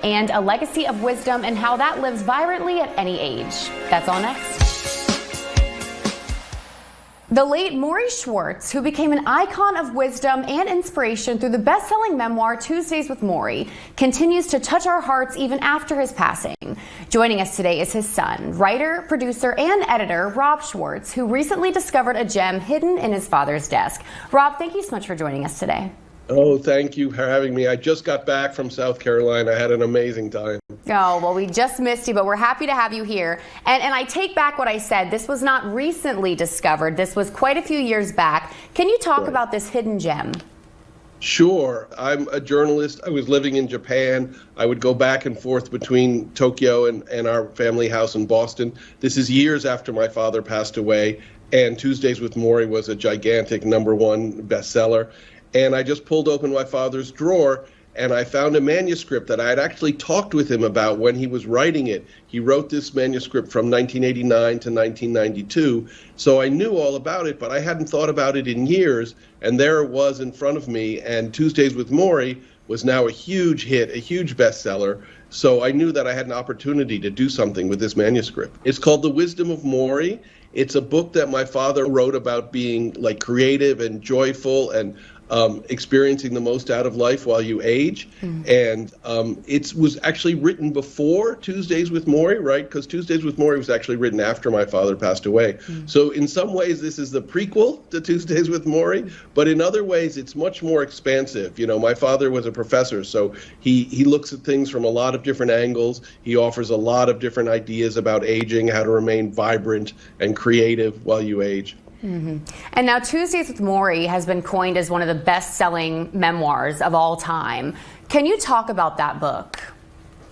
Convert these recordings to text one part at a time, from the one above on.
and a legacy of wisdom and how that lives vibrantly at any age. That's all next. The late Rob Schwartz, who became an icon of wisdom and inspiration through the best-selling memoir Tuesdays with Morrie, continues to touch our hearts even after his passing. Joining us today is his son, writer, producer, and editor Rob Schwartz, who recently discovered a gem hidden in his father's desk. Rob, thank you so much for joining us today. Oh, thank you for having me. I just got back from South Carolina. I had an amazing time. Oh, well, we just missed you, but we're happy to have you here. And I take back what I said. This was not recently discovered. This was quite a few years back. Can you talk about this hidden gem? Sure. I'm a journalist. I was living in Japan. I would go back and forth between Tokyo and our family house in Boston. This is years after my father passed away, and Tuesdays with Morrie was a gigantic #1 bestseller. And I just pulled open my father's drawer, and I found a manuscript that I had actually talked with him about when he was writing it. He wrote this manuscript from 1989 to 1992, so I knew all about it, but I hadn't thought about it in years, and there it was in front of me, and Tuesdays with Morrie was now a huge hit, a huge bestseller, so I knew that I had an opportunity to do something with this manuscript. It's called The Wisdom of Morrie. It's a book that my father wrote about being like creative and joyful and experiencing the most out of life while you age. And it was actually written before Tuesdays with Morrie, right? Because Tuesdays with Morrie was actually written after my father passed away. So in some ways, this is the prequel to Tuesdays with Morrie, but in other ways, it's much more expansive. You know, my father was a professor, so he looks at things from a lot of different angles. He offers a lot of different ideas about aging, how to remain vibrant and creative while you age. And now Tuesdays with Morrie has been coined as one of the best-selling memoirs of all time. Can you talk about that book?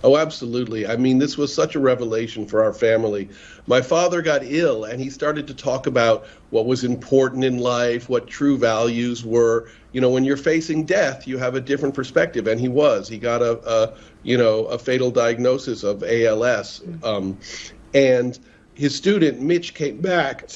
Oh, absolutely. I mean, this was such a revelation for our family. My father got ill, and he started to talk about what was important in life, what true values were. You know, when you're facing death, you have a different perspective, and he was. He got a fatal diagnosis of ALS, and his student Mitch came back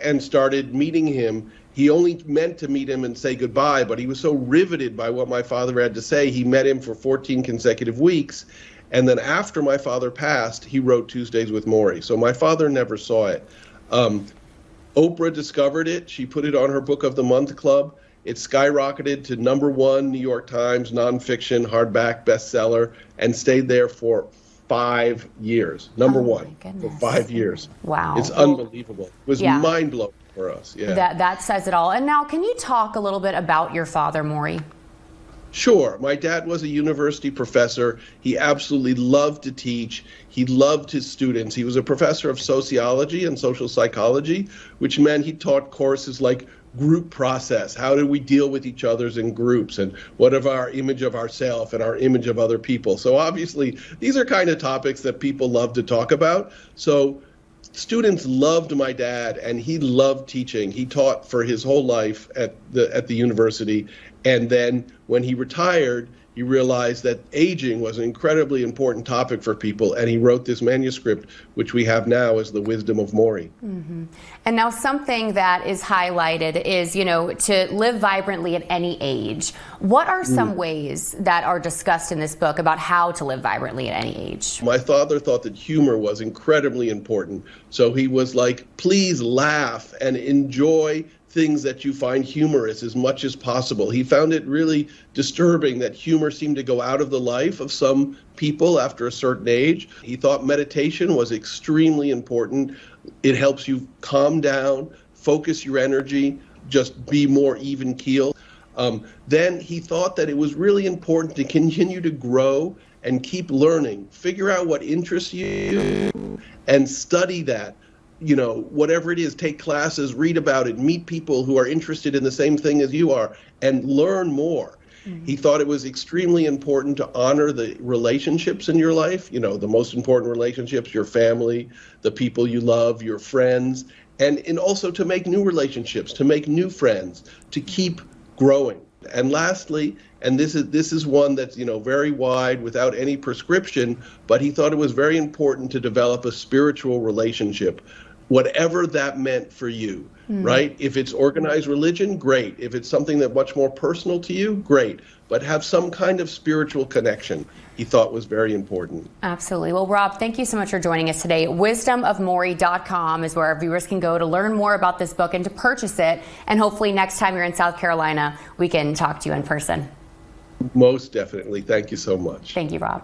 and started meeting him. He only meant to meet him and say goodbye, but he was so riveted by what my father had to say, he met him for 14 consecutive weeks. And then after my father passed, he wrote Tuesdays with Morrie. So my father never saw it. Oprah discovered it. She put it on her Book of the Month club. It skyrocketed to #1 New York Times nonfiction hardback bestseller and stayed there for 5 years. #1 for 5 years. Wow. It's unbelievable. It was mind-blowing for us. Yeah. That says it all. And now, can you talk a little bit about your father, Morrie? Sure. My dad was a university professor. He absolutely loved to teach. He loved his students. He was a professor of sociology and social psychology, which meant he taught courses like group process. How do we deal with each other's in groups, and what of our image of ourselves and our image of other people? So obviously, these are kind of topics that people love to talk about. So students loved my dad, and he loved teaching. He taught for his whole life at the university, and then when he retired, he realized that aging was an incredibly important topic for people, and he wrote this manuscript, which we have now as The Wisdom of Morrie. And now something that is highlighted is, you know, to live vibrantly at any age. What are some ways that are discussed in this book about how to live vibrantly at any age? My father thought that humor was incredibly important, so he was like, please laugh and enjoy things that you find humorous as much as possible. He found it really disturbing that humor seemed to go out of the life of some people after a certain age. He thought meditation was extremely important. It helps you calm down, focus your energy, just be more even keeled. Then he thought that it was really important to continue to grow and keep learning, figure out what interests you and study that. You know, whatever it is, take classes, read about it, meet people who are interested in the same thing as you are, and learn more. He thought it was extremely important to honor the relationships in your life, you know, the most important relationships, your family, the people you love, your friends, and also to make new relationships, to make new friends, to keep growing. And lastly, and this is one that's, you know, very wide without any prescription, but he thought it was very important to develop a spiritual relationship whatever that meant for you, right? If it's organized religion, great. If it's something that's much more personal to you, great. But have some kind of spiritual connection, he thought was very important. Absolutely. Well, Rob, thank you so much for joining us today. Wisdomofmorrie.com is where our viewers can go to learn more about this book and to purchase it. And hopefully next time you're in South Carolina, we can talk to you in person. Most definitely. Thank you so much. Thank you, Rob.